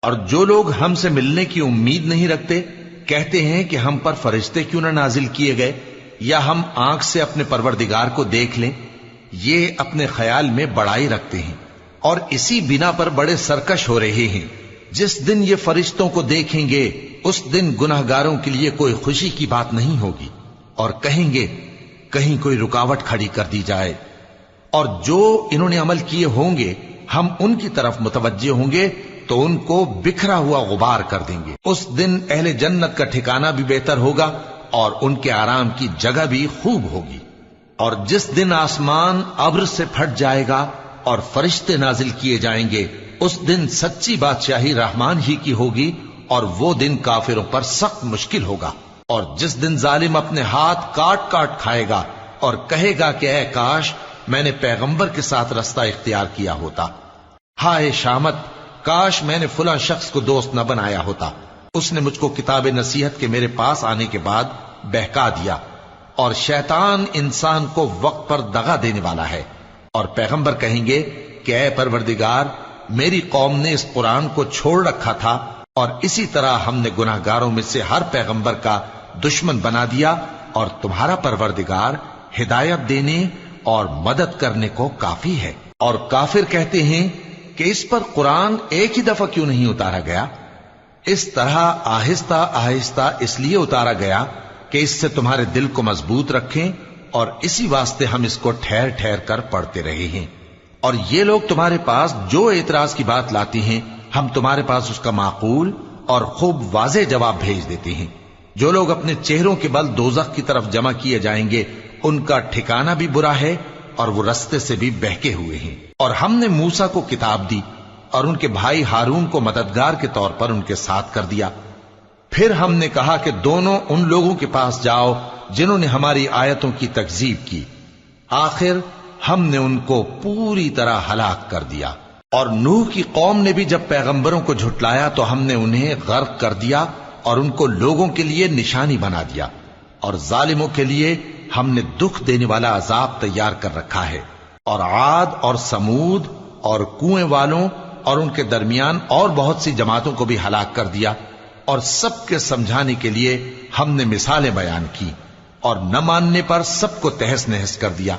اور جو لوگ ہم سے ملنے کی امید نہیں رکھتے کہتے ہیں کہ ہم پر فرشتے کیوں نہ نازل کیے گئے یا ہم آنکھ سے اپنے پروردگار کو دیکھ لیں. یہ اپنے خیال میں بڑائی رکھتے ہیں اور اسی بنا پر بڑے سرکش ہو رہے ہیں. جس دن یہ فرشتوں کو دیکھیں گے اس دن گناہگاروں کے لیے کوئی خوشی کی بات نہیں ہوگی اور کہیں گے کہیں کوئی رکاوٹ کھڑی کر دی جائے. اور جو انہوں نے عمل کیے ہوں گے ہم ان کی طرف متوجہ ہوں گے تو ان کو بکھرا ہوا غبار کر دیں گے. اس دن اہل جنت کا ٹھکانہ بھی بہتر ہوگا اور ان کے آرام کی جگہ بھی خوب ہوگی. اور جس دن آسمان ابر سے پھٹ جائے گا اور فرشتے نازل کیے جائیں گے اس دن سچی بادشاہی رحمان ہی کی ہوگی اور وہ دن کافروں پر سخت مشکل ہوگا. اور جس دن ظالم اپنے ہاتھ کاٹ کاٹ کھائے گا اور کہے گا کہ اے کاش میں نے پیغمبر کے ساتھ رستہ اختیار کیا ہوتا. ہائے شامت، کاش میں نے فلاں شخص کو دوست نہ بنایا ہوتا. اس نے مجھ کو کتاب نصیحت کے میرے پاس آنے کے بعد بہکا دیا. اور شیطان انسان کو وقت پر دغا دینے والا ہے. اور پیغمبر کہیں گے کہ اے پروردگار میری قوم نے اس قرآن کو چھوڑ رکھا تھا اور اسی طرح ہم نے گناہگاروں میں سے ہر پیغمبر کا دشمن بنا دیا اور تمہارا پروردگار ہدایت دینے اور مدد کرنے کو کافی ہے. اور کافر کہتے ہیں کہ اس پر قرآن ایک ہی دفعہ کیوں نہیں اتارا گیا؟ اس طرح آہستہ آہستہ اس لیے اتارا گیا کہ اس سے تمہارے دل کو مضبوط رکھیں اور اسی واسطے ہم اس کو ٹھہر ٹھہر کر پڑھتے رہے ہیں. اور یہ لوگ تمہارے پاس جو اعتراض کی بات لاتی ہیں ہم تمہارے پاس اس کا معقول اور خوب واضح جواب بھیج دیتے ہیں. جو لوگ اپنے چہروں کے بل دوزخ کی طرف جمع کیے جائیں گے ان کا ٹھکانہ بھی برا ہے اور وہ رستے سے بھی بہکے ہوئے ہیں. اور ہم نے موسیٰ کو کتاب دی اور ان کے بھائی ہارون کو مددگار کے طور پر ان کے ساتھ کر دیا. پھر ہم نے کہا کہ دونوں ان لوگوں کے پاس جاؤ جنہوں نے ہماری آیتوں کی تکذیب کی. آخر ہم نے ان کو پوری طرح ہلاک کر دیا. اور نوح کی قوم نے بھی جب پیغمبروں کو جھٹلایا تو ہم نے انہیں غرق کر دیا اور ان کو لوگوں کے لیے نشانی بنا دیا. اور ظالموں کے لیے ہم نے دکھ دینے والا عذاب تیار کر رکھا ہے. اور عاد اور سمود اور کنویں والوں اور ان کے درمیان اور بہت سی جماعتوں کو بھی ہلاک کر دیا. اور سب کے سمجھانے کے لیے ہم نے مثالیں بیان کی اور نہ ماننے پر سب کو تہس نہس کر دیا.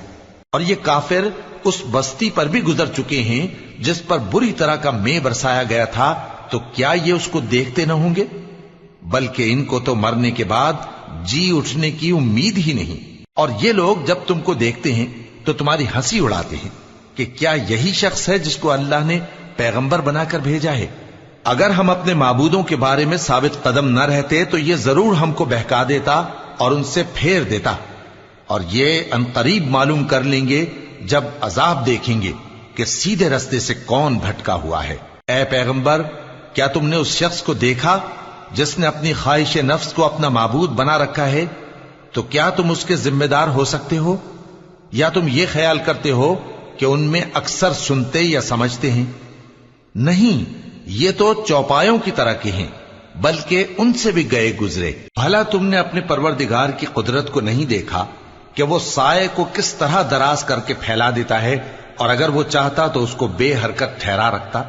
اور یہ کافر اس بستی پر بھی گزر چکے ہیں جس پر بری طرح کا مے برسایا گیا تھا، تو کیا یہ اس کو دیکھتے نہ ہوں گے؟ بلکہ ان کو تو مرنے کے بعد جی اٹھنے کی امید ہی نہیں. اور یہ لوگ جب تم کو دیکھتے ہیں تو تمہاری ہنسی اڑاتے ہیں کہ کیا یہی شخص ہے جس کو اللہ نے پیغمبر بنا کر بھیجا ہے؟ اگر ہم اپنے معبودوں کے بارے میں ثابت قدم نہ رہتے تو یہ ضرور ہم کو بہکا دیتا اور ان سے پھیر دیتا. اور یہ عنقریب معلوم کر لیں گے جب عذاب دیکھیں گے کہ سیدھے رستے سے کون بھٹکا ہوا ہے. اے پیغمبر، کیا تم نے اس شخص کو دیکھا جس نے اپنی خواہش نفس کو اپنا معبود بنا رکھا ہے؟ تو کیا تم اس کے ذمہ دار ہو سکتے ہو؟ یا تم یہ خیال کرتے ہو کہ ان میں اکثر سنتے یا سمجھتے ہیں؟ نہیں، یہ تو چوپایوں کی طرح کے ہیں، بلکہ ان سے بھی گئے گزرے. بھلا تم نے اپنے پروردگار کی قدرت کو نہیں دیکھا کہ وہ سائے کو کس طرح دراز کر کے پھیلا دیتا ہے اور اگر وہ چاہتا تو اس کو بے حرکت ٹھہرا رکھتا؟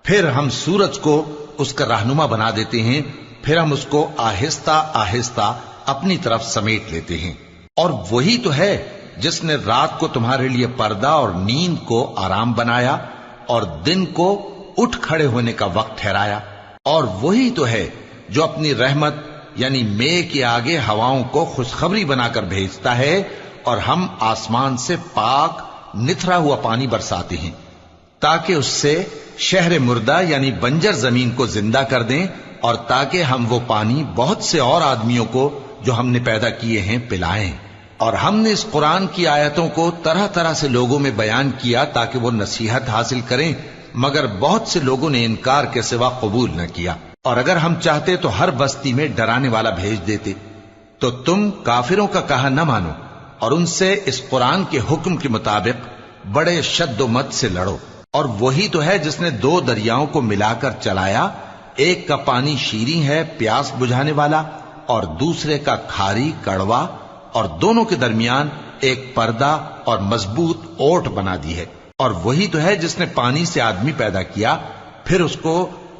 پھر ہم سورج کو اس کا رہنما بنا دیتے ہیں، پھر ہم اس کو آہستہ آہستہ اپنی طرف سمیٹ لیتے ہیں. اور وہی تو ہے جس نے رات کو تمہارے لیے پردہ اور نیند کو آرام بنایا اور دن کو اٹھ کھڑے ہونے کا وقت ٹھہرایا. اور وہی تو ہے جو اپنی رحمت یعنی مے کے آگے ہواؤں کو خوشخبری بنا کر بھیجتا ہے اور ہم آسمان سے پاک نتھرا ہوا پانی برساتے ہیں تاکہ اس سے شہر مردہ یعنی بنجر زمین کو زندہ کر دیں اور تاکہ ہم وہ پانی بہت سے اور آدمیوں کو جو ہم نے پیدا کیے ہیں پلائیں. اور ہم نے اس قرآن کی آیتوں کو طرح طرح سے لوگوں میں بیان کیا تاکہ وہ نصیحت حاصل کریں، مگر بہت سے لوگوں نے انکار کے سوا قبول نہ کیا. اور اگر ہم چاہتے تو ہر بستی میں ڈرانے والا بھیج دیتے. تو تم کافروں کا کہا نہ مانو اور ان سے اس قرآن کے حکم کے مطابق بڑے شد و مت سے لڑو. اور وہی تو ہے جس نے دو دریاؤں کو ملا کر چلایا، ایک کا پانی شیریں ہے پیاس بجھانے والا اور دوسرے کا کھاری کڑوا، اور دونوں کے درمیان ایک پردہ اور مضبوط اوٹ بنا دی ہے. اور وہی تو ہے جس نے پانی سے آدمی پیدا کیا، پھر اس کو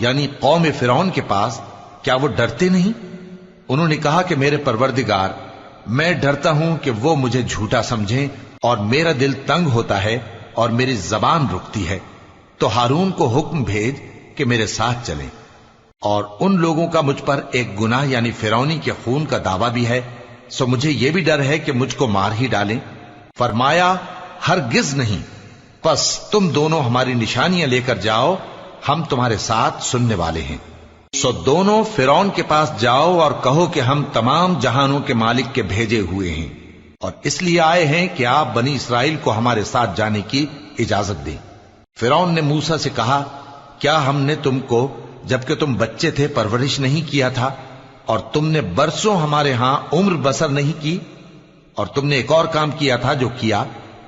یعنی قوم فرعون کے پاس، کیا وہ ڈرتے نہیں؟ انہوں نے کہا کہ میرے پروردگار، میں ڈرتا ہوں کہ وہ مجھے جھوٹا سمجھیں، اور میرا دل تنگ ہوتا ہے اور میری زبان رکتی ہے، تو ہارون کو حکم بھیج کہ میرے ساتھ چلیں۔ اور ان لوگوں کا مجھ پر ایک گناہ یعنی فرعونی کے خون کا دعویٰ بھی ہے، سو مجھے یہ بھی ڈر ہے کہ مجھ کو مار ہی ڈالیں۔ فرمایا ہرگز نہیں، پس تم دونوں ہماری نشانیاں لے کر جاؤ، ہم تمہارے ساتھ سننے والے ہیں۔ سو دونوں فرعون کے پاس جاؤ اور کہو کہ ہم تمام جہانوں کے مالک کے بھیجے ہوئے ہیں، اور اس لیے آئے ہیں کہ آپ بنی اسرائیل کو ہمارے ساتھ جانے کی اجازت دیں۔ فرعون نے موسیٰ سے کہا، کیا ہم نے تم کو جبکہ تم بچے تھے پرورش نہیں کیا تھا، اور تم نے برسوں ہمارے ہاں عمر بسر نہیں کی؟ اور تم نے ایک اور کام کیا تھا جو کیا،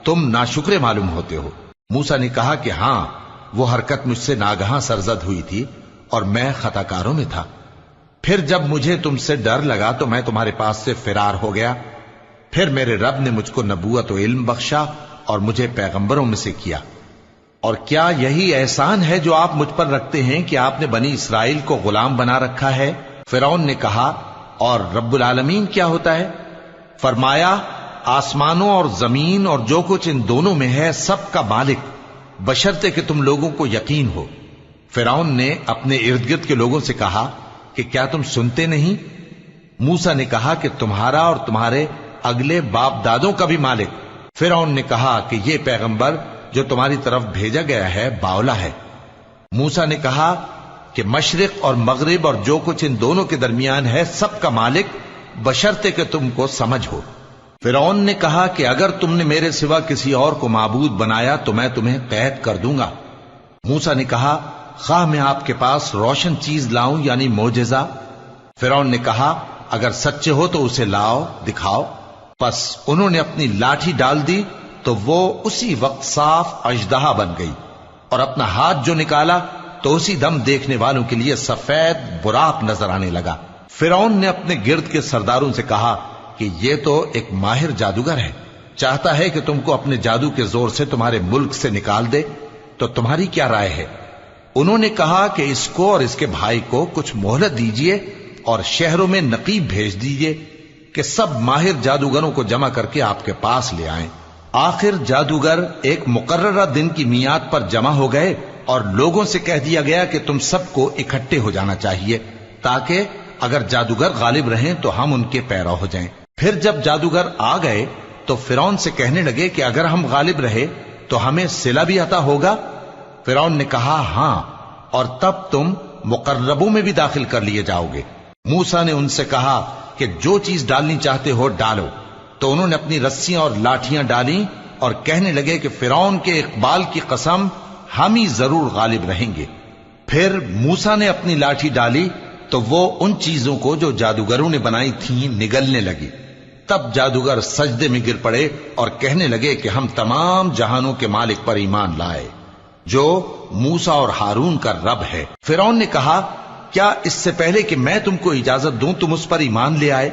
تم ناشکرے معلوم ہوتے ہو۔ موسیٰ نے کہا کہ ہاں، وہ حرکت مجھ سے ناگہاں سرزد ہوئی تھی اور میں خطا کاروں میں تھا۔ پھر جب مجھے تم سے ڈر لگا تو میں تمہارے پاس سے فرار ہو گیا۔ پھر میرے رب نے مجھ کو نبوت و علم بخشا اور مجھے پیغمبروں میں سے کیا۔ اور کیا یہی احسان ہے جو آپ مجھ پر رکھتے ہیں کہ آپ نے بنی اسرائیل کو غلام بنا رکھا ہے؟ فرعون نے کہا، اور رب العالمین کیا ہوتا ہے؟ فرمایا، آسمانوں اور زمین اور جو کچھ ان دونوں میں ہے سب کا مالک، بشرطے کہ تم لوگوں کو یقین ہو۔ فرعون نے اپنے ارد گرد کے لوگوں سے کہا کہ کیا تم سنتے نہیں؟ موسیٰ نے کہا کہ تمہارا اور تمہارے اگلے باپ دادوں کا بھی مالک۔ فرعون نے کہا کہ یہ پیغمبر جو تمہاری طرف بھیجا گیا ہے باولا ہے۔ موسیٰ نے کہا کہ مشرق اور مغرب اور جو کچھ ان دونوں کے درمیان ہے سب کا مالک، بشرطے کہ تم کو سمجھ ہو۔ فرعون نے کہا کہ اگر تم نے میرے سوا کسی اور کو معبود بنایا تو میں تمہیں قید کر دوں گا۔ موسیٰ نے کہا، خواہ میں آپ کے پاس روشن چیز لاؤں یعنی معجزہ؟ فرعون نے کہا، اگر سچے ہو تو اسے لاؤ، دکھاؤ۔ پس انہوں نے اپنی لاٹھی ڈال دی تو وہ اسی وقت صاف اژدہا بن گئی، اور اپنا ہاتھ جو نکالا تو اسی دم دیکھنے والوں کے لیے سفید براق نظر آنے لگا۔ فرعون نے اپنے گرد کے سرداروں سے کہا کہ یہ تو ایک ماہر جادوگر ہے، چاہتا ہے کہ تم کو اپنے جادو کے زور سے تمہارے ملک سے نکال دے، تو تمہاری کیا رائے ہے؟ انہوں نے کہا کہ اس کو اور اس کے بھائی کو کچھ مہلت دیجیے اور شہروں میں نقیب بھیج دیجیے کہ سب ماہر جادوگروں کو جمع کر کے آپ کے پاس لے آئیں۔ آخر جادوگر ایک مقررہ دن کی میعاد پر جمع ہو گئے اور لوگوں سے کہہ دیا گیا کہ تم سب کو اکٹھے ہو جانا چاہیے، تاکہ اگر جادوگر غالب رہیں تو ہم ان کے پیرو ہو جائیں۔ پھر جب جادوگر آ گئے تو فرعون سے کہنے لگے کہ اگر ہم غالب رہے تو ہمیں صلہ بھی عطا ہوگا؟ فرعون نے کہا، ہاں، اور تب تم مقربوں میں بھی داخل کر لیے جاؤ گے۔ موسیٰ نے ان سے کہا کہ جو چیز ڈالنی چاہتے ہو ڈالو، تو انہوں نے اپنی رسیاں اور لاٹھیاں ڈالیں اور کہنے لگے کہ فرعون کے اقبال کی قسم، ہم ہی ضرور غالب رہیں گے۔ پھر موسیٰ نے اپنی لاٹھی ڈالی تو وہ ان چیزوں کو جو جادوگروں نے بنائی تھیں نگلنے لگی۔ تب جادوگر سجدے میں گر پڑے اور کہنے لگے کہ ہم تمام جہانوں کے مالک پر ایمان لائے، جو موسیٰ اور ہارون کا رب ہے۔ فرعون نے کہا، کیا اس سے پہلے کہ میں تم کو اجازت دوں تم اس پر ایمان لے آئے؟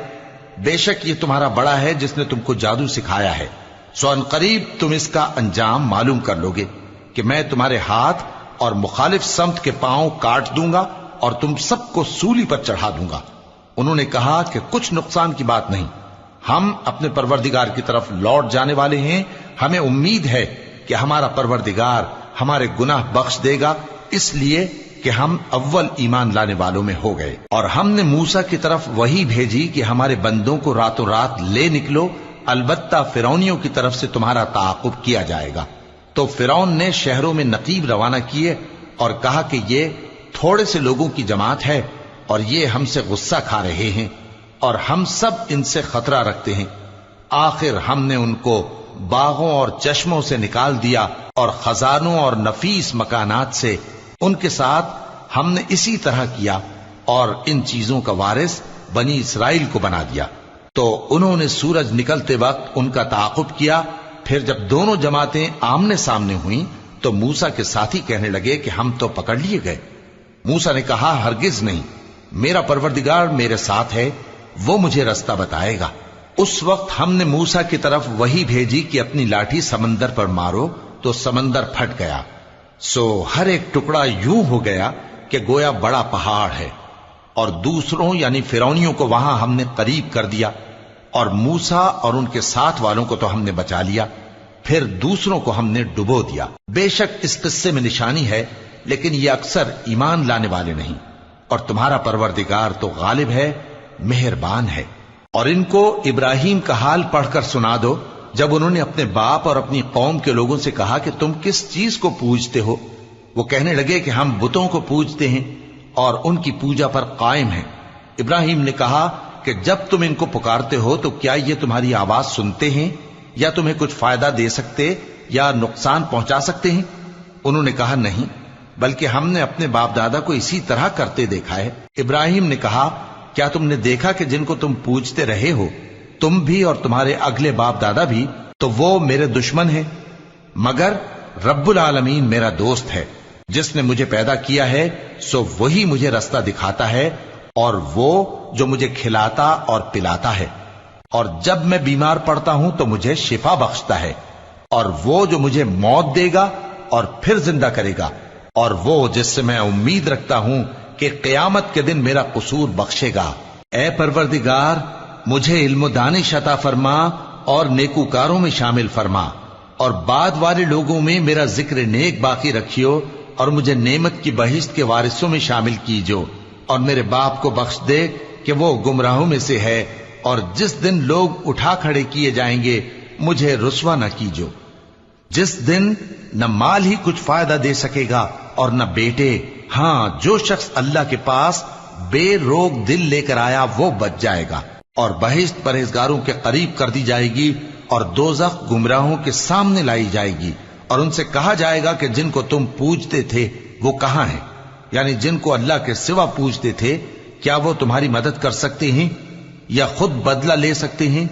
بے شک یہ تمہارا بڑا ہے جس نے تم کو جادو سکھایا ہے، سو ان قریب تم اس کا انجام معلوم کر لوگے کہ میں تمہارے ہاتھ اور مخالف سمت کے پاؤں کاٹ دوں گا اور تم سب کو سولی پر چڑھا دوں گا۔ انہوں نے کہا کہ کچھ نقصان کی بات نہیں، ہم اپنے پروردگار کی طرف لوٹ جانے والے ہیں، ہمیں امید ہے کہ ہمارا پروردگار ہمارے گناہ بخش دے گا، اس لیے کہ ہم اول ایمان لانے والوں میں ہو گئے۔ اور ہم نے موسیٰ کی طرف وحی بھیجی کہ ہمارے بندوں کو راتوں رات لے نکلو، البتہ فرعونیوں کی طرف سے تمہارا تعاقب کیا جائے گا۔ تو فرعون نے شہروں میں نقیب روانہ کیے اور کہا کہ یہ تھوڑے سے لوگوں کی جماعت ہے اور یہ ہم سے غصہ کھا رہے ہیں اور ہم سب ان سے خطرہ رکھتے ہیں۔ آخر ہم نے ان کو باغوں اور چشموں سے نکال دیا اور خزانوں اور نفیس مکانات سے۔ ان کے ساتھ ہم نے اسی طرح کیا اور ان چیزوں کا وارث بنی اسرائیل کو بنا دیا۔ تو انہوں نے سورج نکلتے وقت ان کا تعاقب کیا۔ پھر جب دونوں جماعتیں آمنے سامنے ہوئیں تو موسیٰ کے ساتھی کہنے لگے کہ ہم تو پکڑ لیے گئے۔ موسیٰ نے کہا، ہرگز نہیں، میرا پروردگار میرے ساتھ ہے، وہ مجھے رستہ بتائے گا۔ اس وقت ہم نے موسیٰ کی طرف وحی بھیجی کہ اپنی لاٹھی سمندر پر مارو، تو سمندر پھٹ گیا، سو ہر ایک ٹکڑا یوں ہو گیا کہ گویا بڑا پہاڑ ہے، اور دوسروں یعنی فرعونیوں کو وہاں ہم نے قریب کر دیا، اور موسیٰ اور ان کے ساتھ والوں کو تو ہم نے بچا لیا، پھر دوسروں کو ہم نے ڈبو دیا۔ بے شک اس قصے میں نشانی ہے، لیکن یہ اکثر ایمان لانے والے نہیں، اور تمہارا پروردگار تو غالب ہے، مہربان ہے۔ اور ان کو ابراہیم کا حال پڑھ کر سنا دو جب انہوں نے اپنے باپ اور اپنی قوم کے لوگوں سے کہا کہ تم کس چیز کو پوجتے ہو؟ وہ کہنے لگے کہ ہم بتوں کو پوجتے ہیں اور ان کی پوجا پر قائم ہیں۔ ابراہیم نے کہا کہ جب تم ان کو پکارتے ہو تو کیا یہ تمہاری آواز سنتے ہیں یا تمہیں کچھ فائدہ دے سکتے یا نقصان پہنچا سکتے ہیں؟ انہوں نے کہا نہیں، بلکہ ہم نے اپنے باپ دادا کو اسی طرح کرتے دیکھا ہے۔ ابراہیم نے کہا کیا تم نے دیکھا کہ جن کو تم پوجتے رہے ہو، تم بھی اور تمہارے اگلے باپ دادا بھی، تو وہ میرے دشمن ہیں، مگر رب العالمین میرا دوست ہے۔ جس نے مجھے پیدا کیا ہے سو وہی مجھے رستہ دکھاتا ہے، اور وہ جو مجھے کھلاتا اور پلاتا ہے، اور جب میں بیمار پڑتا ہوں تو مجھے شفا بخشتا ہے، اور وہ جو مجھے موت دے گا اور پھر زندہ کرے گا، اور وہ جس سے میں امید رکھتا ہوں کہ قیامت کے دن میرا قصور بخشے گا۔ اے پروردگار، مجھے علم و دانش عطا فرما اور نیکوکاروں میں شامل فرما، اور بعد والے لوگوں میں میرا ذکر نیک باقی رکھیو، اور مجھے نعمت کی بہشت کے وارثوں میں شامل کیجو، اور میرے باپ کو بخش دے کہ وہ گمراہوں میں سے ہے، اور جس دن لوگ اٹھا کھڑے کیے جائیں گے مجھے رسوا نہ کیجو، جس دن نہ مال ہی کچھ فائدہ دے سکے گا اور نہ بیٹے۔ ہاں، جو شخص اللہ کے پاس بے روک دل لے کر آیا وہ بچ جائے گا، اور بہشت پرہیزگاروں کے قریب کر دی جائے گی، اور دوزخ گمراہوں کے سامنے لائی جائے گی، اور ان سے کہا جائے گا کہ جن کو تم پوجتے تھے وہ کہاں ہیں؟ یعنی جن کو اللہ کے سوا پوجتے تھے، کیا وہ تمہاری مدد کر سکتے ہیں یا خود بدلہ لے سکتے ہیں؟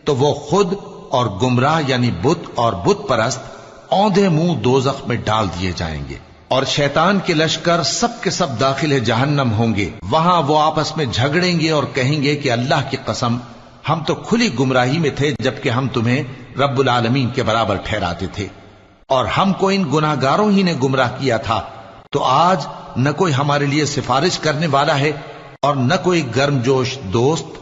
تو وہ خود اور گمراہ یعنی بت اور بت پرست اوندھے منہ دوزخ میں ڈال دیے جائیں گے، اور شیطان کے لشکر سب کے سب داخل جہنم ہوں گے۔ وہاں وہ آپس میں جھگڑیں گے اور کہیں گے کہ اللہ کی قسم، ہم تو کھلی گمراہی میں تھے جبکہ ہم تمہیں رب العالمین کے برابر ٹھہراتے تھے، اور ہم کو ان گناہگاروں ہی نے گمراہ کیا تھا، تو آج نہ کوئی ہمارے لیے سفارش کرنے والا ہے اور نہ کوئی گرم جوش دوست،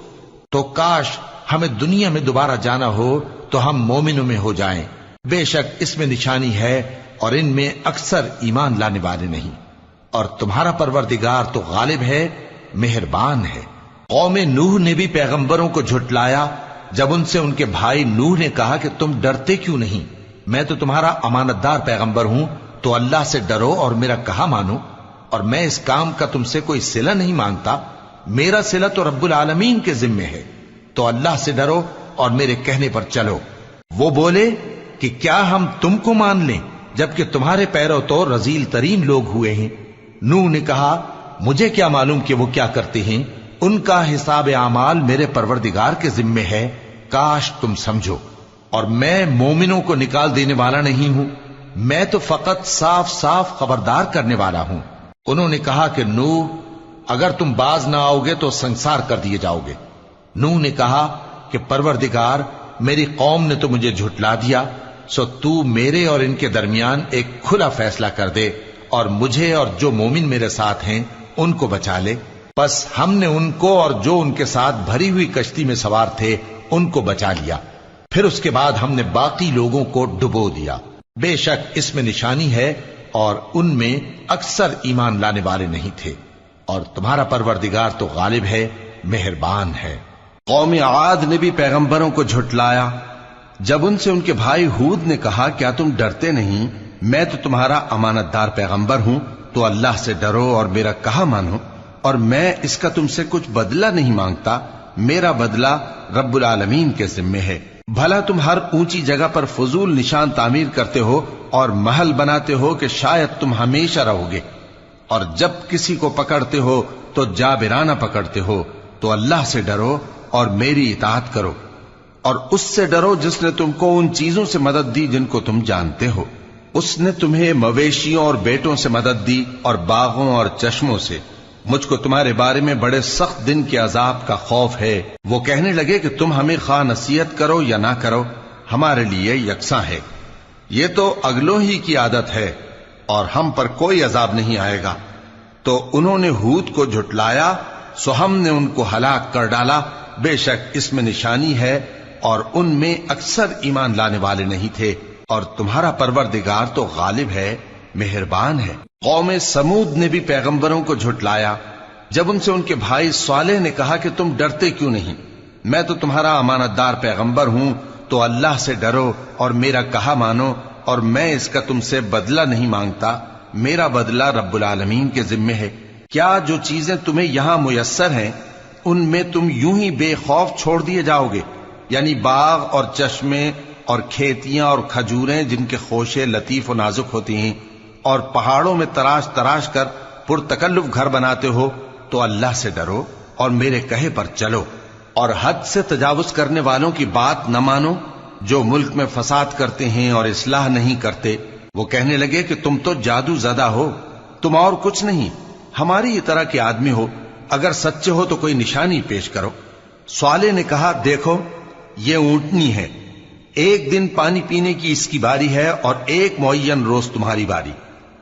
تو کاش ہمیں دنیا میں دوبارہ جانا ہو تو ہم مومنوں میں ہو جائیں۔ بے شک اس میں نشانی ہے اور ان میں اکثر ایمان لانے والے نہیں، اور تمہارا پروردگار تو غالب ہے، مہربان ہے۔ قوم نوح نے بھی پیغمبروں کو جھٹلایا جب ان سے ان کے بھائی نوح نے کہا کہ تم ڈرتے کیوں نہیں؟ میں تو تمہارا امانت دار پیغمبر ہوں، تو اللہ سے ڈرو اور میرا کہا مانو، اور میں اس کام کا تم سے کوئی صلہ نہیں مانگتا، میرا صلہ تو رب العالمین کے ذمے ہے، تو اللہ سے ڈرو اور میرے کہنے پر چلو۔ وہ بولے کہ کیا ہم تم کو مان لیں جبکہ تمہارے پیرو تو رذیل ترین لوگ ہوئے ہیں؟ نوح نے کہا مجھے کیا معلوم کہ وہ کیا کرتے ہیں، ان کا حساب اعمال میرے پروردگار کے ذمے ہے، کاش تم سمجھو۔ اور میں مومنوں کو نکال دینے والا نہیں ہوں، میں تو فقط صاف صاف خبردار کرنے والا ہوں۔ انہوں نے کہا کہ نوح، اگر تم باز نہ آؤ گے تو سنسار کر دیے جاؤ گے۔ نوح نے کہا کہ پروردگار، میری قوم نے تو مجھے جھٹلا دیا، سو تو میرے اور ان کے درمیان ایک کھلا فیصلہ کر دے، اور مجھے اور جو مومن میرے ساتھ ہیں ان کو بچا لے۔ پس ہم نے ان کو اور جو ان کے ساتھ بھری ہوئی کشتی میں سوار تھے ان کو بچا لیا، پھر اس کے بعد ہم نے باقی لوگوں کو ڈبو دیا۔ بے شک اس میں نشانی ہے اور ان میں اکثر ایمان لانے والے نہیں تھے، اور تمہارا پروردگار تو غالب ہے، مہربان ہے۔ قوم عاد نے بھی پیغمبروں کو جھٹلایا جب ان سے ان کے بھائی ہود نے کہا کیا تم ڈرتے نہیں؟ میں تو تمہارا امانت دار پیغمبر ہوں، تو اللہ سے ڈرو اور میرا کہا مانو، اور میں اس کا تم سے کچھ بدلہ نہیں مانگتا، میرا بدلہ رب العالمین کے ذمے ہے۔ بھلا تم ہر اونچی جگہ پر فضول نشان تعمیر کرتے ہو اور محل بناتے ہو کہ شاید تم ہمیشہ رہو گے، اور جب کسی کو پکڑتے ہو تو جابرانہ پکڑتے ہو، تو اللہ سے ڈرو اور میری اطاعت کرو، اور اس سے ڈرو جس نے تم کو ان چیزوں سے مدد دی جن کو تم جانتے ہو۔ اس نے تمہیں مویشیوں اور بیٹوں سے مدد دی اور باغوں اور چشموں سے۔ مجھ کو تمہارے بارے میں بڑے سخت دن کے عذاب کا خوف ہے۔ وہ کہنے لگے کہ تم ہمیں خواہ نصیحت کرو یا نہ کرو، ہمارے لیے یکساں ہے، یہ تو اگلوں ہی کی عادت ہے، اور ہم پر کوئی عذاب نہیں آئے گا۔ تو انہوں نے ہود کو جھٹلایا، سو ہم نے ان کو ہلاک کر ڈالا، بے شک اس میں نشانی ہے اور ان میں اکثر ایمان لانے والے نہیں تھے، اور تمہارا پروردگار تو غالب ہے، مہربان ہے۔ قوم سمود نے بھی پیغمبروں کو جھٹلایا جب ان سے ان کے بھائی صالح نے کہا کہ تم ڈرتے کیوں نہیں، میں تو تمہارا امانت دار پیغمبر ہوں، تو اللہ سے ڈرو اور میرا کہا مانو، اور میں اس کا تم سے بدلہ نہیں مانگتا، میرا بدلہ رب العالمین کے ذمے ہے۔ کیا جو چیزیں تمہیں یہاں میسر ہیں ان میں تم یوں ہی بے خوف چھوڑ دیے جاؤ گے؟ یعنی باغ اور چشمے اور کھیتیاں اور کھجوریں جن کے خوشے لطیف و نازک ہوتی ہیں، اور پہاڑوں میں تراش تراش کر پرتکلف گھر بناتے ہو، تو اللہ سے ڈرو اور میرے کہے پر چلو، اور حد سے تجاوز کرنے والوں کی بات نہ مانو جو ملک میں فساد کرتے ہیں اور اصلاح نہیں کرتے۔ وہ کہنے لگے کہ تم تو جادو زدہ ہو، تم اور کچھ نہیں، ہماری ہی طرح کے آدمی ہو، اگر سچے ہو تو کوئی نشانی پیش کرو۔ صالح نے کہا دیکھو یہ اونٹنی ہے، ایک دن پانی پینے کی اس کی باری ہے اور ایک معین روز تمہاری باری،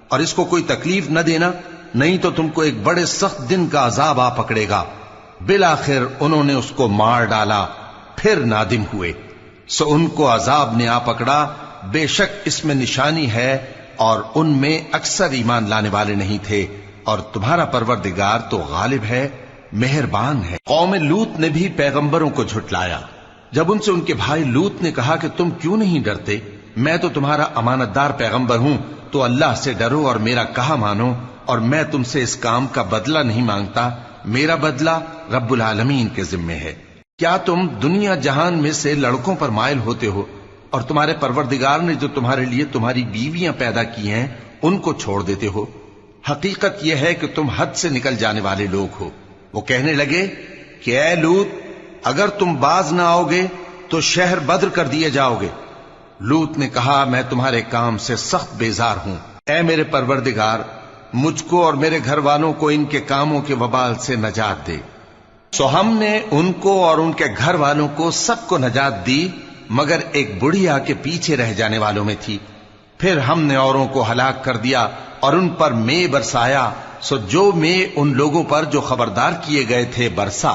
اور اس کو کوئی تکلیف نہ دینا، نہیں تو تم کو ایک بڑے سخت دن کا عذاب آ پکڑے گا۔ بالآخر انہوں نے اس کو مار ڈالا، پھر نادم ہوئے، سو ان کو عذاب نے آ پکڑا، بے شک اس میں نشانی ہے اور ان میں اکثر ایمان لانے والے نہیں تھے، اور تمہارا پروردگار تو غالب ہے، مہربان ہے۔ قوم لوط نے بھی پیغمبروں کو جھٹلایا جب ان سے ان کے بھائی لوط نے کہا کہ تم کیوں نہیں ڈرتے، میں تو تمہارا امانت دار پیغمبر ہوں، تو اللہ سے ڈرو اور میرا کہا مانو، اور میں تم سے اس کام کا بدلہ نہیں مانگتا، میرا بدلہ رب العالمین کے ذمے ہے۔ کیا تم دنیا جہان میں سے لڑکوں پر مائل ہوتے ہو، اور تمہارے پروردگار نے جو تمہارے لیے تمہاری بیویاں پیدا کی ہیں ان کو چھوڑ دیتے ہو؟ حقیقت یہ ہے کہ تم حد سے نکل جانے والے لوگ ہو۔ وہ کہنے لگے کہ اے لوط، اگر تم باز نہ آؤ گے تو شہر بدر کر دیے جاؤ گے۔ لوط نے کہا میں تمہارے کام سے سخت بیزار ہوں، اے میرے پروردگار مجھ کو اور میرے گھر والوں کو ان کے کاموں کے وبال سے نجات دے۔ سو ہم نے ان کو اور ان کے گھر والوں کو سب کو نجات دی، مگر ایک بڑھیا کے پیچھے رہ جانے والوں میں تھی۔ پھر ہم نے اوروں کو ہلاک کر دیا اور ان پر مے برسایا، سو جو مے ان لوگوں پر جو خبردار کیے گئے تھے برسا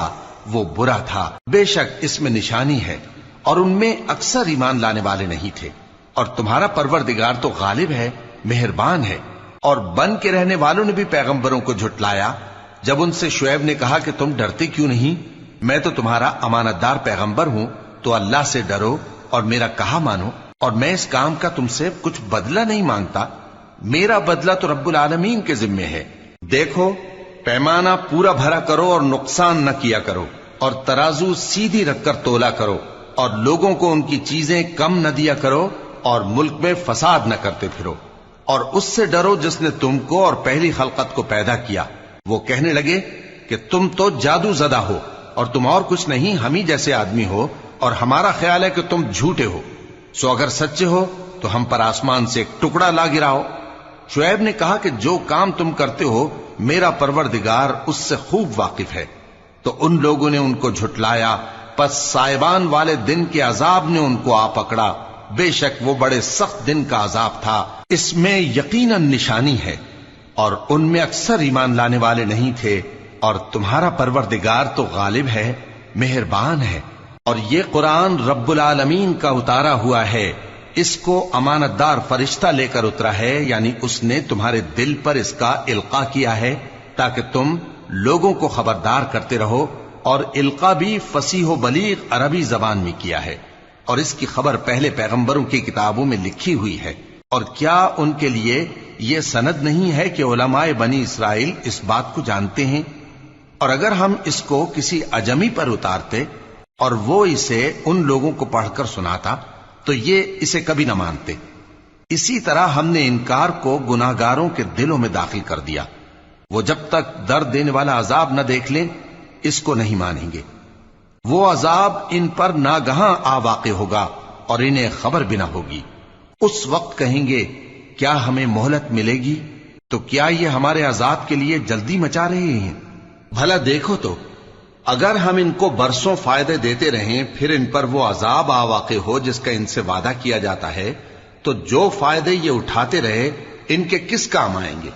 وہ برا تھا۔ بے شک اس میں نشانی ہے اور ان میں اکثر ایمان لانے والے نہیں تھے، اور تمہارا پروردگار تو غالب ہے، مہربان ہے۔ اور بن کے رہنے والوں نے بھی پیغمبروں کو جھٹلایا جب ان سے شعیب نے کہا کہ تم ڈرتے کیوں نہیں، میں تو تمہارا امانت دار پیغمبر ہوں، تو اللہ سے ڈرو اور میرا کہا مانو، اور میں اس کام کا تم سے کچھ بدلہ نہیں مانگتا، میرا بدلہ تو رب العالمین کے ذمے ہے۔ دیکھو پیمانہ پورا بھرا کرو اور نقصان نہ کیا کرو، اور ترازو سیدھی رکھ کر تولا کرو، اور لوگوں کو ان کی چیزیں کم نہ دیا کرو، اور ملک میں فساد نہ کرتے پھرو، اور اس سے ڈرو جس نے تم کو اور پہلی خلقت کو پیدا کیا۔ وہ کہنے لگے کہ تم تو جادو زدہ ہو اور تم اور کچھ نہیں، ہم ہی جیسے آدمی ہو، اور ہمارا خیال ہے کہ تم جھوٹے ہو، سو اگر سچے ہو تو ہم پر آسمان سے ایک ٹکڑا لا گراؤ۔ شعیب نے کہا کہ جو کام تم کرتے ہو میرا پروردگار اس سے خوب واقف ہے۔ تو ان لوگوں نے ان کو جھٹلایا، پس سائبان والے دن کے عذاب نے ان کو آ پکڑا، بے شک وہ بڑے سخت دن کا عذاب تھا، اس میں یقیناً نشانی ہے، اور ان میں اکثر ایمان لانے والے نہیں تھے، اور تمہارا پروردگار تو غالب ہے، مہربان ہے۔ اور یہ قرآن رب العالمین کا اتارا ہوا ہے، اس کو امانت دار فرشتہ لے کر اترا ہے، یعنی اس نے تمہارے دل پر اس کا القاء کیا ہے تاکہ تم لوگوں کو خبردار کرتے رہو، اور القاء بھی فصیح و بلیغ عربی زبان میں کیا ہے، اور اس کی خبر پہلے پیغمبروں کی کتابوں میں لکھی ہوئی ہے۔ اور کیا ان کے لیے یہ سند نہیں ہے کہ علماء بنی اسرائیل اس بات کو جانتے ہیں؟ اور اگر ہم اس کو کسی اجمی پر اتارتے اور وہ اسے ان لوگوں کو پڑھ کر سناتا تو یہ اسے کبھی نہ مانتے۔ اسی طرح ہم نے انکار کو گناہگاروں کے دلوں میں داخل کر دیا، وہ جب تک درد دینے والا عذاب نہ دیکھ لیں اس کو نہیں مانیں گے۔ وہ عذاب ان پر ناگہاں آ واقع ہوگا اور انہیں خبر بھی نہ ہوگی۔ اس وقت کہیں گے کیا ہمیں مہلت ملے گی؟ تو کیا یہ ہمارے عذاب کے لیے جلدی مچا رہے ہیں؟ بھلا دیکھو تو اگر ہم ان کو برسوں فائدے دیتے رہیں پھر ان پر وہ عذاب آ واقع ہو جس کا ان سے وعدہ کیا جاتا ہے، تو جو فائدے یہ اٹھاتے رہے ان کے کس کام آئیں گے؟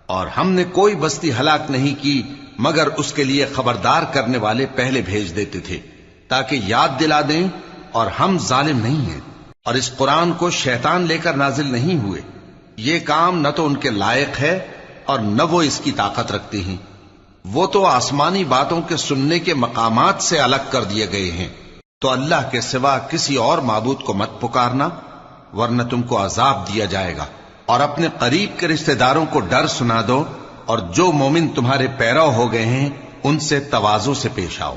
اور ہم نے کوئی بستی ہلاک نہیں کی مگر اس کے لیے خبردار کرنے والے پہلے بھیج دیتے تھے تاکہ یاد دلا دیں، اور ہم ظالم نہیں ہیں۔ اور اس قرآن کو شیطان لے کر نازل نہیں ہوئے، یہ کام نہ تو ان کے لائق ہے اور نہ وہ اس کی طاقت رکھتے ہیں۔ وہ تو آسمانی باتوں کے سننے کے مقامات سے الگ کر دیے گئے ہیں۔ تو اللہ کے سوا کسی اور معبود کو مت پکارنا، ورنہ تم کو عذاب دیا جائے گا۔ اور اپنے قریب کے رشتہ داروں کو ڈر سنا دو، اور جو مومن تمہارے پیرو ہو گئے ہیں ان سے تواضع سے پیش آؤ۔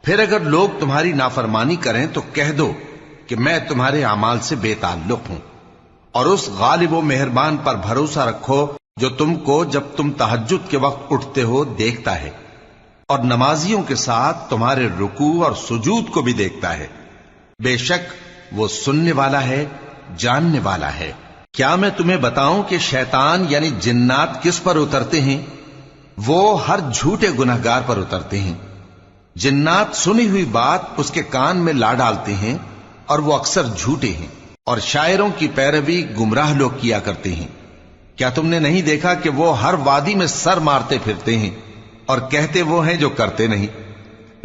پھر اگر لوگ تمہاری نافرمانی کریں تو کہہ دو کہ میں تمہارے اعمال سے بے تعلق ہوں، اور اس غالب و مہربان پر بھروسہ رکھو جو تم کو جب تم تہجد کے وقت اٹھتے ہو دیکھتا ہے، اور نمازیوں کے ساتھ تمہارے رکوع اور سجود کو بھی دیکھتا ہے۔ بے شک وہ سننے والا ہے، جاننے والا ہے۔ کیا میں تمہیں بتاؤں کہ شیطان یعنی جنات کس پر اترتے ہیں؟ وہ ہر جھوٹے گنہگار پر اترتے ہیں۔ جنات سنی ہوئی بات اس کے کان میں لا ڈالتے ہیں، اور وہ اکثر جھوٹے ہیں، اور شاعروں کی پیروی گمراہ لوگ کیا کرتے ہیں۔ کیا تم نے نہیں دیکھا کہ وہ ہر وادی میں سر مارتے پھرتے ہیں اور کہتے وہ ہیں جو کرتے نہیں؟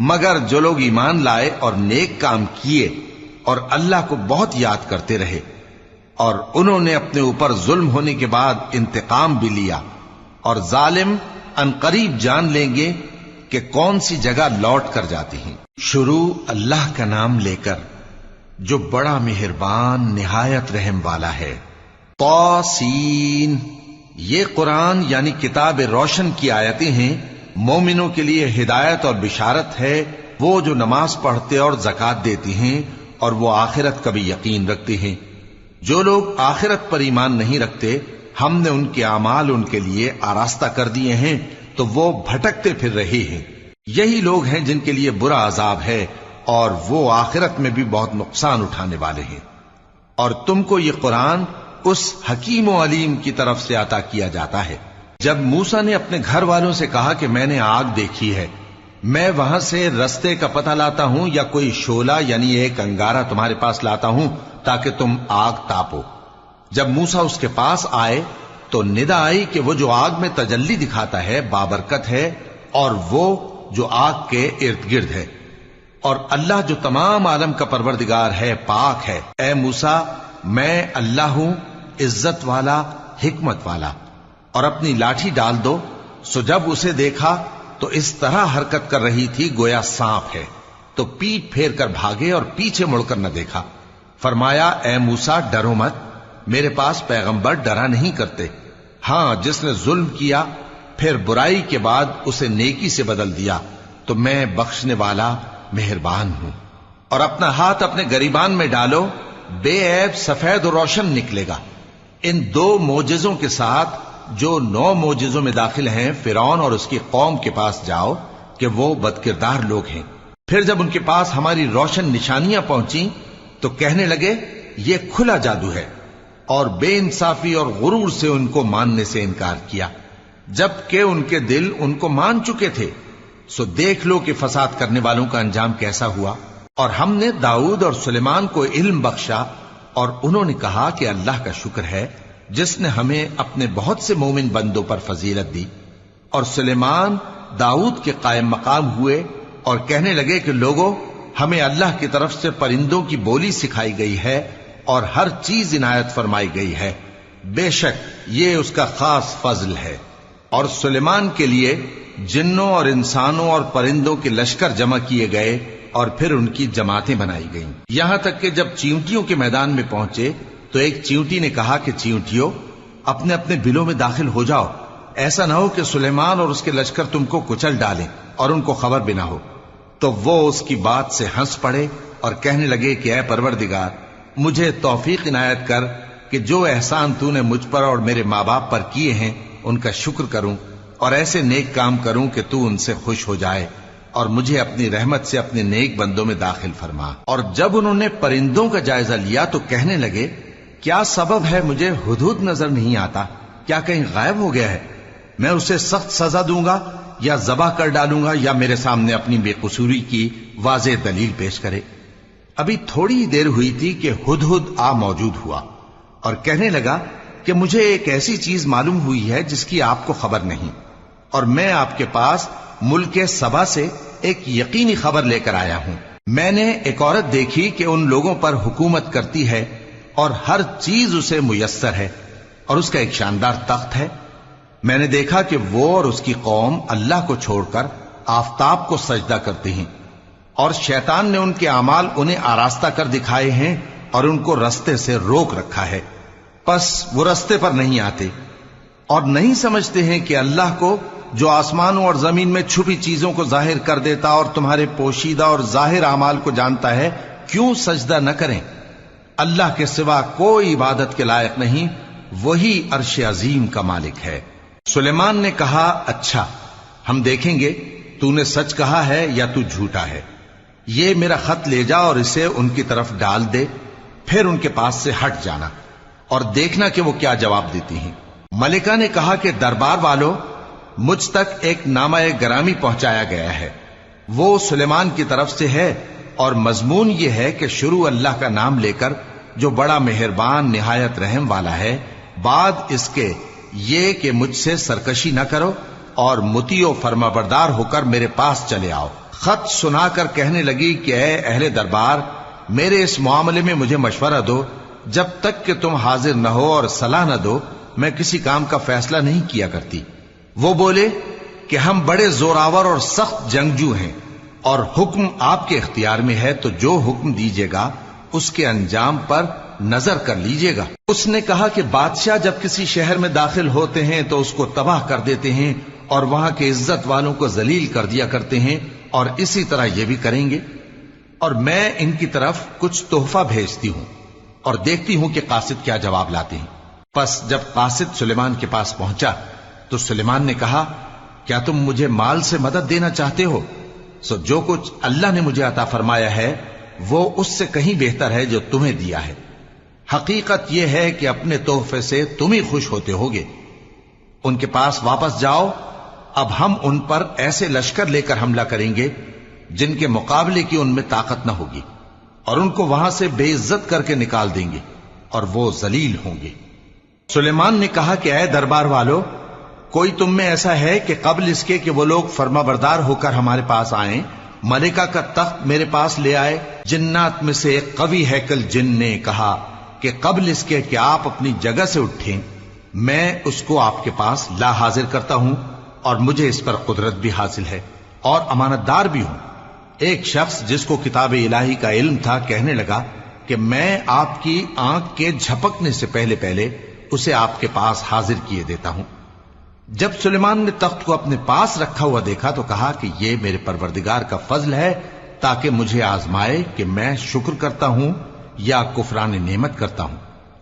مگر جو لوگ ایمان لائے اور نیک کام کیے اور اللہ کو بہت یاد کرتے رہے، اور انہوں نے اپنے اوپر ظلم ہونے کے بعد انتقام بھی لیا، اور ظالم عنقریب جان لیں گے کہ کون سی جگہ لوٹ کر جاتی ہیں۔ شروع اللہ کا نام لے کر جو بڑا مہربان نہایت رحم والا ہے۔ طاسین، یہ قرآن یعنی کتاب روشن کی آیتیں ہیں، مومنوں کے لیے ہدایت اور بشارت ہے، وہ جو نماز پڑھتے اور زکوٰۃ دیتی ہیں اور وہ آخرت کا بھی یقین رکھتے ہیں۔ جو لوگ آخرت پر ایمان نہیں رکھتے ہم نے ان کے اعمال ان کے لیے آراستہ کر دیے ہیں تو وہ بھٹکتے پھر رہے ہیں۔ یہی لوگ ہیں جن کے لیے برا عذاب ہے اور وہ آخرت میں بھی بہت نقصان اٹھانے والے ہیں۔ اور تم کو یہ قرآن اس حکیم و علیم کی طرف سے عطا کیا جاتا ہے۔ جب موسیٰ نے اپنے گھر والوں سے کہا کہ میں نے آگ دیکھی ہے، میں وہاں سے رستے کا پتہ لاتا ہوں یا کوئی شعلہ یعنی ایک انگارہ تمہارے پاس لاتا ہوں تاکہ تم آگ تاپو۔ جب موسیٰ اس کے پاس آئے تو ندا آئی کہ وہ جو آگ میں تجلی دکھاتا ہے بابرکت ہے، اور وہ جو آگ کے ارد گرد ہے، اور اللہ جو تمام عالم کا پروردگار ہے پاک ہے۔ اے موسیٰ، میں اللہ ہوں، عزت والا، حکمت والا، اور اپنی لاٹھی ڈال دو۔ سو جب اسے دیکھا تو اس طرح حرکت کر رہی تھی گویا سانپ ہے، تو پیٹ پھیر کر بھاگے اور پیچھے مڑ کر نہ دیکھا۔ فرمایا اے موسیٰ ڈرو مت، میرے پاس پیغمبر ڈرا نہیں کرتے۔ ہاں، جس نے ظلم کیا پھر برائی کے بعد اسے نیکی سے بدل دیا تو میں بخشنے والا مہربان ہوں۔ اور اپنا ہاتھ اپنے گریبان میں ڈالو، بے عیب سفید و روشن نکلے گا۔ ان 2 معجزوں کے ساتھ جو 9 معجزوں میں داخل ہیں فرعون اور اس کی قوم کے پاس جاؤ کہ وہ بدکردار لوگ ہیں۔ پھر جب ان کے پاس ہماری روشن نشانیاں پہنچیں تو کہنے لگے یہ کھلا جادو ہے، اور بے انصافی اور غرور سے ان کو ماننے سے انکار کیا، جبکہ ان کے دل ان کو مان چکے تھے۔ سو دیکھ لو کہ فساد کرنے والوں کا انجام کیسا ہوا۔ اور ہم نے داؤد اور سلیمان کو علم بخشا، اور انہوں نے کہا کہ اللہ کا شکر ہے جس نے ہمیں اپنے بہت سے مومن بندوں پر فضیلت دی۔ اور سلیمان داؤد کے قائم مقام ہوئے اور کہنے لگے کہ لوگوں، ہمیں اللہ کی طرف سے پرندوں کی بولی سکھائی گئی ہے اور ہر چیز عنایت فرمائی گئی ہے، بے شک یہ اس کا خاص فضل ہے۔ اور سلیمان کے لیے جنوں اور انسانوں اور پرندوں کے لشکر جمع کیے گئے اور پھر ان کی جماعتیں بنائی گئیں، یہاں تک کہ جب چیونٹیوں کے میدان میں پہنچے تو ایک چیونٹی نے کہا کہ چیونٹیوں، اپنے اپنے بلوں میں داخل ہو جاؤ، ایسا نہ ہو کہ سلیمان اور اس کے لشکر تم کو کچل ڈالیں اور ان کو خبر بھی نہ ہو۔ تو وہ اس کی بات سے ہنس پڑے اور کہنے لگے کہ اے پروردگار، مجھے توفیق عنایت کر کہ جو احسان تو نے مجھ پر اور میرے ماں باپ پر کیے ہیں ان کا شکر کروں، اور ایسے نیک کام کروں کہ تو ان سے خوش ہو جائے، اور مجھے اپنی رحمت سے اپنے نیک بندوں میں داخل فرما۔ اور جب انہوں نے پرندوں کا جائزہ لیا تو کہنے لگے کیا سبب ہے مجھے ہدہد نظر نہیں آتا؟ کیا کہیں غائب ہو گیا ہے؟ میں اسے سخت سزا دوں گا یا ذبح کر ڈالوں گا، یا میرے سامنے اپنی بے قصوری کی واضح دلیل پیش کرے۔ ابھی تھوڑی دیر ہوئی تھی کہ ہدہد موجود ہوا اور کہنے لگا کہ مجھے ایک ایسی چیز معلوم ہوئی ہے جس کی آپ کو خبر نہیں، اور میں آپ کے پاس ملک سبا سے ایک یقینی خبر لے کر آیا ہوں۔ میں نے ایک عورت دیکھی کہ ان لوگوں پر حکومت کرتی ہے اور ہر چیز اسے میسر ہے، اور اس کا ایک شاندار تخت ہے۔ میں نے دیکھا کہ وہ اور اس کی قوم اللہ کو چھوڑ کر آفتاب کو سجدہ کرتے ہیں، اور شیطان نے ان کے اعمال انہیں آراستہ کر دکھائے ہیں اور ان کو رستے سے روک رکھا ہے، پس وہ رستے پر نہیں آتے، اور نہیں سمجھتے ہیں کہ اللہ کو جو آسمانوں اور زمین میں چھپی چیزوں کو ظاہر کر دیتا اور تمہارے پوشیدہ اور ظاہر اعمال کو جانتا ہے، کیوں سجدہ نہ کریں؟ اللہ کے سوا کوئی عبادت کے لائق نہیں، وہی عرش عظیم کا مالک ہے۔ سلیمان نے کہا، اچھا، ہم دیکھیں گے تو نے سچ کہا ہے یا تو جھوٹا ہے۔ یہ میرا خط لے جا اور اسے ان کی طرف ڈال دے، پھر ان کے پاس سے ہٹ جانا اور دیکھنا کہ وہ کیا جواب دیتی ہیں۔ ملکہ نے کہا کہ دربار والو، مجھ تک ایک نامہ گرامی پہنچایا گیا ہے، وہ سلیمان کی طرف سے ہے، اور مضمون یہ ہے کہ شروع اللہ کا نام لے کر جو بڑا مہربان نہایت رحم والا ہے، بعد اس کے یہ کہ مجھ سے سرکشی نہ کرو اور مطیع و فرما بردار ہو کر میرے پاس چلے آؤ۔ خط سنا کر کہنے لگی کہ اے اہل دربار، میرے اس معاملے میں مجھے مشورہ دو، جب تک کہ تم حاضر نہ ہو اور صلاح نہ دو میں کسی کام کا فیصلہ نہیں کیا کرتی۔ وہ بولے کہ ہم بڑے زوراور اور سخت جنگجو ہیں، اور حکم آپ کے اختیار میں ہے، تو جو حکم دیجیے گا اس کے انجام پر نظر کر لیجیے گا۔ اس نے کہا کہ بادشاہ جب کسی شہر میں داخل ہوتے ہیں تو اس کو تباہ کر دیتے ہیں اور وہاں کے عزت والوں کو ذلیل کر دیا کرتے ہیں، اور اسی طرح یہ بھی کریں گے، اور میں ان کی طرف کچھ تحفہ بھیجتی ہوں اور دیکھتی ہوں کہ قاصد کیا جواب لاتے ہیں۔ پس جب قاصد سلیمان کے پاس پہنچا تو سلیمان نے کہا، کیا تم مجھے مال سے مدد دینا چاہتے ہو؟ سو جو کچھ اللہ نے مجھے عطا فرمایا ہے وہ اس سے کہیں بہتر ہے جو تمہیں دیا ہے۔ حقیقت یہ ہے کہ اپنے تحفے سے تم ہی خوش ہوتے ہوگے۔ ان کے پاس واپس جاؤ، اب ہم ان پر ایسے لشکر لے کر حملہ کریں گے جن کے مقابلے کی ان میں طاقت نہ ہوگی، اور ان کو وہاں سے بے عزت کر کے نکال دیں گے اور وہ ذلیل ہوں گے۔ سلیمان نے کہا کہ اے دربار والو، کوئی تم میں ایسا ہے کہ قبل اس کے کہ وہ لوگ فرما بردار ہو کر ہمارے پاس آئیں، ملکہ کا تخت میرے پاس لے آئے؟ جنات میں سے ایک قوی ہیکل جن نے کہا کہ قبل اس کے کہ آپ اپنی جگہ سے اٹھیں میں اس کو آپ کے پاس لا حاضر کرتا ہوں، اور مجھے اس پر قدرت بھی حاصل ہے اور امانت دار بھی ہوں۔ ایک شخص جس کو کتاب الہی کا علم تھا کہنے لگا کہ میں آپ کی آنکھ کے جھپکنے سے پہلے پہلے اسے آپ کے پاس حاضر کیے دیتا ہوں۔ جب سلیمان نے تخت کو اپنے پاس رکھا ہوا دیکھا تو کہا کہ یہ میرے پروردگار کا فضل ہے تاکہ مجھے آزمائے کہ میں شکر کرتا ہوں یا کفران نعمت کرتا ہوں،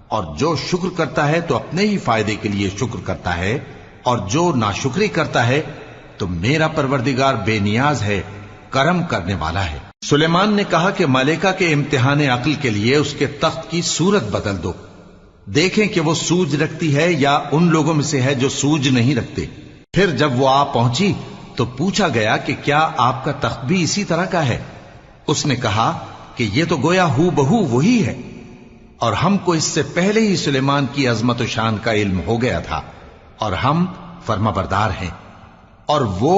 اور جو شکر کرتا ہے تو اپنے ہی فائدے کے لیے شکر کرتا ہے، اور جو ناشکری کرتا ہے تو میرا پروردگار بے نیاز ہے، کرم کرنے والا ہے۔ سلیمان نے کہا کہ ملکہ کے امتحان عقل کے لیے اس کے تخت کی صورت بدل دو، دیکھیں کہ وہ سوج رکھتی ہے یا ان لوگوں میں سے ہے جو سوج نہیں رکھتے۔ پھر جب وہ آ پہنچی تو پوچھا گیا کہ کیا آپ کا تخت بھی اسی طرح کا ہے؟ اس نے کہا کہ یہ تو گویا ہو بہو وہی ہے، اور ہم کو اس سے پہلے ہی سلیمان کی عظمت و شان کا علم ہو گیا تھا، اور ہم فرما بردار ہیں۔ اور وہ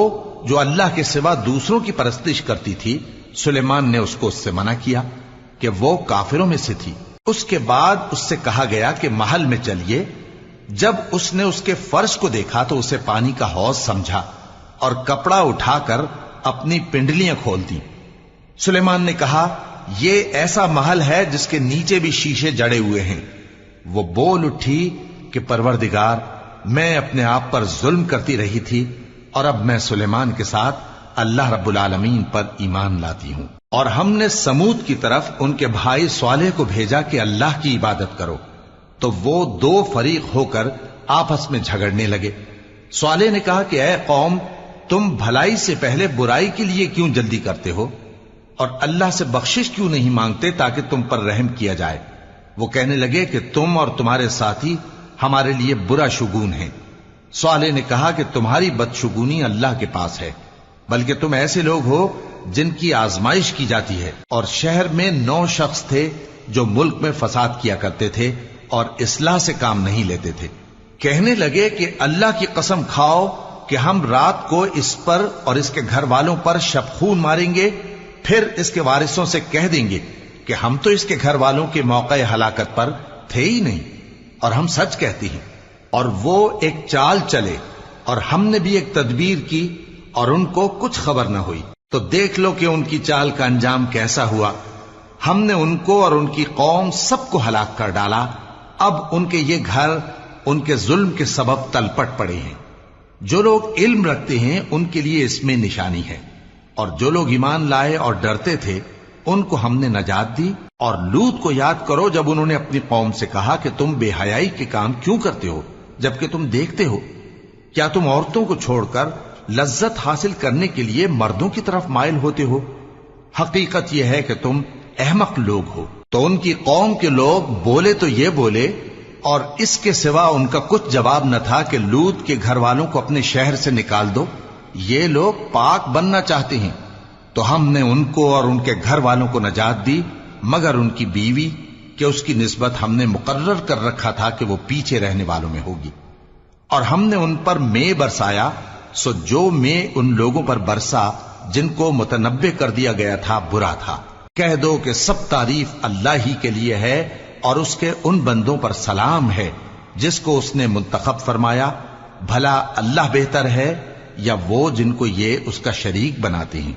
جو اللہ کے سوا دوسروں کی پرستش کرتی تھی، سلیمان نے اس کو اس سے منع کیا کہ وہ کافروں میں سے تھی۔ اس کے بعد اس سے کہا گیا کہ محل میں چلیے۔ جب اس نے اس کے فرش کو دیکھا تو اسے پانی کا حوض سمجھا اور کپڑا اٹھا کر اپنی پنڈلیاں کھول دی۔ سلیمان نے کہا، یہ ایسا محل ہے جس کے نیچے بھی شیشے جڑے ہوئے ہیں۔ وہ بول اٹھی کہ پروردگار، میں اپنے آپ پر ظلم کرتی رہی تھی، اور اب میں سلیمان کے ساتھ اللہ رب العالمین پر ایمان لاتی ہوں۔ اور ہم نے سمود کی طرف ان کے بھائی صالح کو بھیجا کہ اللہ کی عبادت کرو، تو وہ دو فریق ہو کر آپس میں جھگڑنے لگے۔ صالح نے کہا کہ اے قوم، تم بھلائی سے پہلے برائی کے لیے کیوں جلدی کرتے ہو، اور اللہ سے بخشش کیوں نہیں مانگتے تاکہ تم پر رحم کیا جائے؟ وہ کہنے لگے کہ تم اور تمہارے ساتھی ہمارے لیے برا شگون ہیں۔ صالح نے کہا کہ تمہاری بدشگونی اللہ کے پاس ہے، بلکہ تم ایسے لوگ ہو جن کی آزمائش کی جاتی ہے۔ اور شہر میں 9 شخص تھے جو ملک میں فساد کیا کرتے تھے، اور اصلاح سے کام نہیں لیتے تھے. کہنے لگے کہ اللہ کی قسم کھاؤ کہ ہم رات کو اس پر اور اس کے گھر والوں پر شب خون ماریں گے، پھر اس کے وارثوں سے کہہ دیں گے کہ ہم تو اس کے گھر والوں کے موقع ہلاکت پر تھے ہی نہیں، اور ہم سچ کہتی ہیں. اور وہ ایک چال چلے اور ہم نے بھی ایک تدبیر کی اور ان کو کچھ خبر نہ ہوئی. تو دیکھ لو کہ ان کی چال کا انجام کیسا ہوا. ہم نے ان کو اور ان کی قوم سب کو ہلاک کر ڈالا. اب ان کے یہ گھر ان کے ظلم کے سبب تلپٹ پڑے ہیں. جو لوگ علم رکھتے ہیں ان کے لیے اس میں نشانی ہے، اور جو لوگ ایمان لائے اور ڈرتے تھے ان کو ہم نے نجات دی. اور لوط کو یاد کرو جب انہوں نے اپنی قوم سے کہا کہ تم بے حیائی کے کام کیوں کرتے ہو جبکہ تم دیکھتے ہو؟ کیا تم عورتوں کو چھوڑ کر لذت حاصل کرنے کے لیے مردوں کی طرف مائل ہوتے ہو؟ حقیقت یہ ہے کہ تم احمق لوگ ہو. تو ان کی قوم کے لوگ بولے تو یہ بولے، اور اس کے سوا ان کا کچھ جواب نہ تھا کہ لوط کے گھر والوں کو اپنے شہر سے نکال دو. یہ لوگ پاک بننا چاہتے ہیں. تو ہم نے ان کو اور ان کے گھر والوں کو نجات دی، مگر ان کی بیوی کہ اس کی نسبت ہم نے مقرر کر رکھا تھا کہ وہ پیچھے رہنے والوں میں ہوگی. اور ہم نے ان پر مے برسایا، سو جو مے ان لوگوں پر برسا جن کو متنبع کر دیا گیا تھا برا تھا. کہہ دو کہ سب تعریف اللہ ہی کے لیے ہے، اور اس کے ان بندوں پر سلام ہے جس کو اس نے منتخب فرمایا. بھلا اللہ بہتر ہے یا وہ جن کو یہ اس کا شریک بناتے ہیں؟